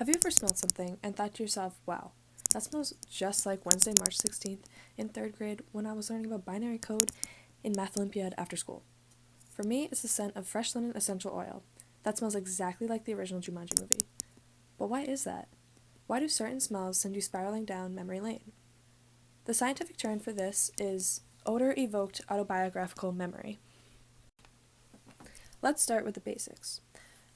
Have you ever smelled something and thought to yourself, wow, that smells just like Wednesday, March 16th in third grade when I was learning about binary code in Math Olympiad after school? For me, it's the scent of fresh linen essential oil. That smells exactly like the original Jumanji movie. But why is that? Why do certain smells send you spiraling down memory lane? The scientific term for this is odor-evoked autobiographical memory. Let's start with the basics.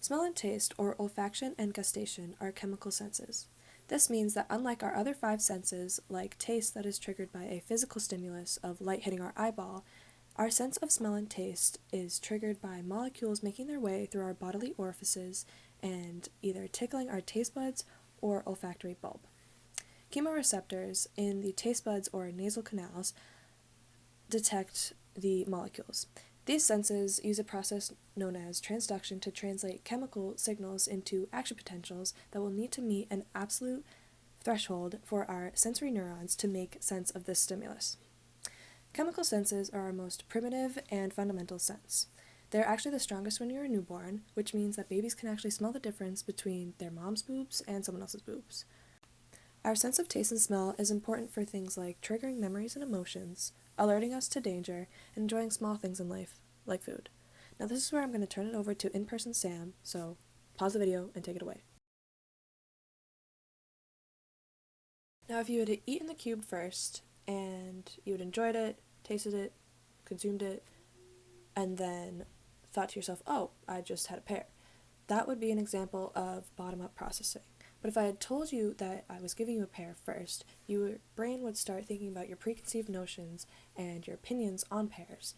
Smell and taste, or olfaction and gustation, are chemical senses. This means that unlike our other five senses, like taste that is triggered by a physical stimulus of light hitting our eyeball, our sense of smell and taste is triggered by molecules making their way through our bodily orifices and either tickling our taste buds or olfactory bulb. Chemoreceptors in the taste buds or nasal canals detect the molecules. These senses use a process known as transduction to translate chemical signals into action potentials that will need to meet an absolute threshold for our sensory neurons to make sense of this stimulus. Chemical senses are our most primitive and fundamental sense. They're actually the strongest when you're a newborn, which means that babies can actually smell the difference between their mom's boobs and someone else's boobs. Our sense of taste and smell is important for things like triggering memories and emotions, alerting us to danger, and enjoying small things in life, like food. Now this is where I'm going to turn it over to in-person Sam, so pause the video and take it away. Now if you had eaten the cube first, and you had enjoyed it, tasted it, consumed it, and then thought to yourself, oh, I just had a pear, that would be an example of bottom-up processing. But if I had told you that I was giving you a pear first, your brain would start thinking about your preconceived notions and your opinions on pears.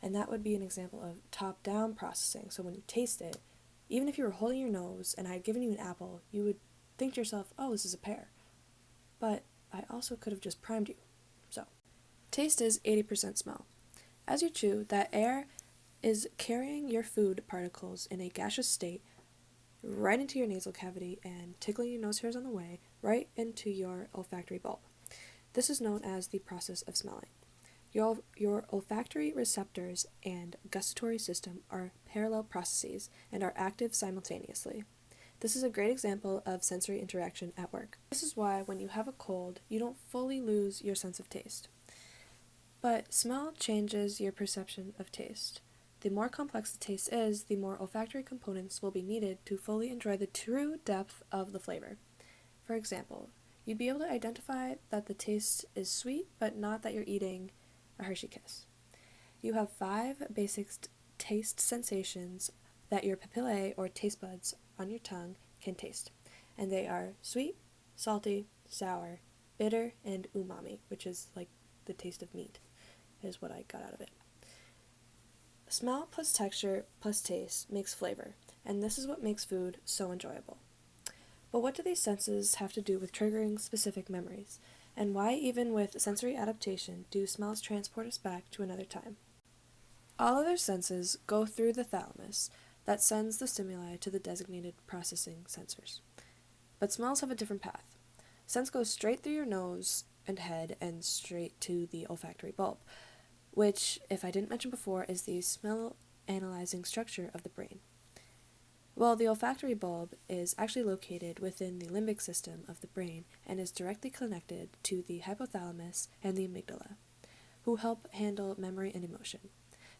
And that would be an example of top-down processing. So when you taste it, even if you were holding your nose and I had given you an apple, you would think to yourself, oh, this is a pear. But I also could have just primed you. So, taste is 80% smell. As you chew, that air is carrying your food particles in a gaseous state right into your nasal cavity and tickling your nose hairs on the way, right into your olfactory bulb. This is known as the process of smelling. Your olfactory receptors and gustatory system are parallel processes and are active simultaneously. This is a great example of sensory interaction at work. This is why when you have a cold, you don't fully lose your sense of taste. But smell changes your perception of taste. The more complex the taste is, the more olfactory components will be needed to fully enjoy the true depth of the flavor. For example, you'd be able to identify that the taste is sweet, but not that you're eating a Hershey Kiss. You have 5 basic taste sensations that your papillae or taste buds on your tongue can taste, and they are sweet, salty, sour, bitter, and umami, which is like the taste of meat, is what I got out of it. Smell plus texture plus taste makes flavor, and this is what makes food so enjoyable. But what do these senses have to do with triggering specific memories? And why, even with sensory adaptation, do smells transport us back to another time? All other senses go through the thalamus that sends the stimuli to the designated processing sensors. But smells have a different path. Scents go straight through your nose and head and straight to the olfactory bulb, which, if I didn't mention before, is the smell analyzing structure of the brain. Well, the olfactory bulb is actually located within the limbic system of the brain and is directly connected to the hypothalamus and the amygdala, who help handle memory and emotion.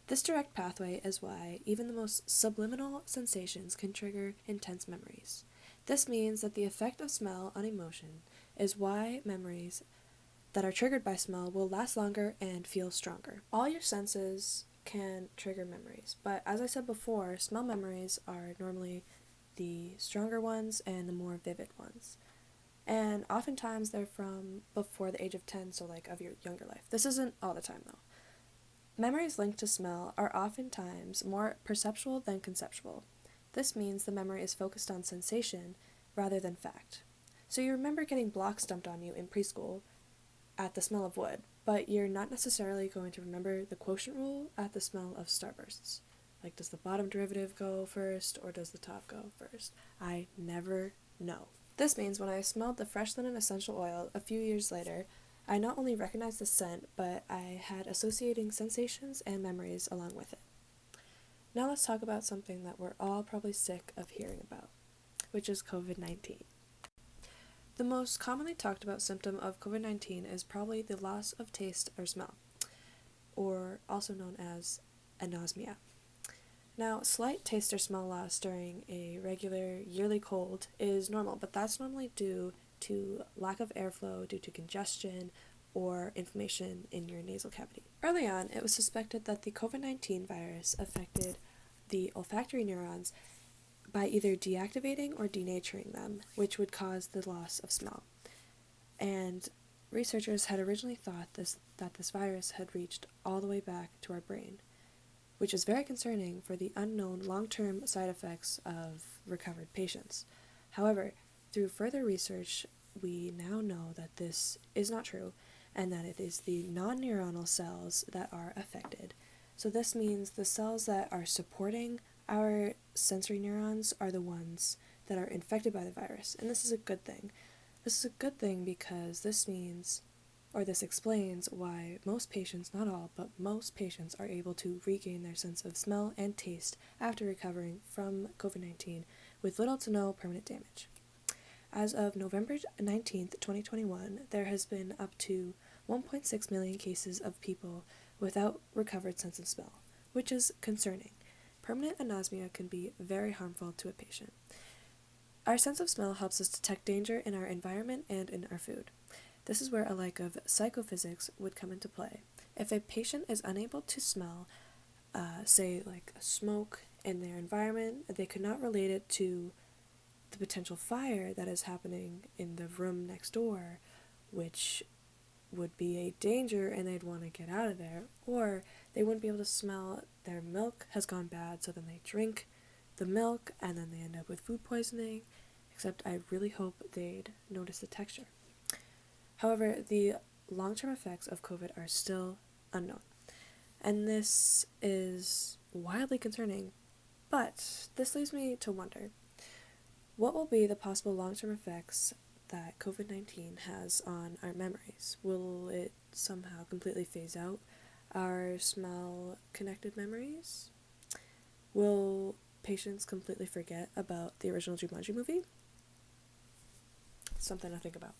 This direct pathway is why even the most subliminal sensations can trigger intense memories. This means that the effect of smell on emotion is why memories that are triggered by smell will last longer and feel stronger. All your senses can trigger memories, but as I said before, smell memories are normally the stronger ones and the more vivid ones. And oftentimes they're from before the age of 10, so like of your younger life. This isn't all the time though. Memories linked to smell are oftentimes more perceptual than conceptual. This means the memory is focused on sensation rather than fact. So you remember getting blocks dumped on you in preschool at the smell of wood, but you're not necessarily going to remember the quotient rule at the smell of starbursts. Like, does the bottom derivative go first or does the top go first? I never know. This means when I smelled the fresh linen essential oil a few years later, I not only recognized the scent, but I had associating sensations and memories along with it. Now let's talk about something that we're all probably sick of hearing about, which is COVID-19. The most commonly talked about symptom of COVID-19 is probably the loss of taste or smell, or also known as anosmia. Now, slight taste or smell loss during a regular yearly cold is normal, but that's normally due to lack of airflow due to congestion or inflammation in your nasal cavity. Early on, it was suspected that the COVID-19 virus affected the olfactory neurons by either deactivating or denaturing them, which would cause the loss of smell. And researchers had originally thought that this virus had reached all the way back to our brain, which is very concerning for the unknown long-term side effects of recovered patients. However, through further research, we now know that this is not true and that it is the non-neuronal cells that are affected. So this means the cells that are supporting our sensory neurons are the ones that are infected by the virus, and this is a good thing. This is a good thing because this explains why most patients, not all, but most patients are able to regain their sense of smell and taste after recovering from COVID-19 with little to no permanent damage. As of November 19th, 2021, there has been up to 1.6 million cases of people without recovered sense of smell, which is concerning. Permanent anosmia can be very harmful to a patient. Our sense of smell helps us detect danger in our environment and in our food. This is where a like of psychophysics would come into play. If a patient is unable to smell, say like smoke in their environment, they could not relate it to the potential fire that is happening in the room next door, which would be a danger and they'd want to get out of there, or they wouldn't be able to smell their milk has gone bad, so then they drink the milk and then they end up with food poisoning, except I really hope they'd notice the texture. However, the long-term effects of COVID are still unknown, and this is wildly concerning, but this leaves me to wonder, what will be the possible long-term effects that COVID-19 has on our memories? Will it somehow completely phase out our smell-connected memories? Will patients completely forget about the original Jumanji movie? Something to think about.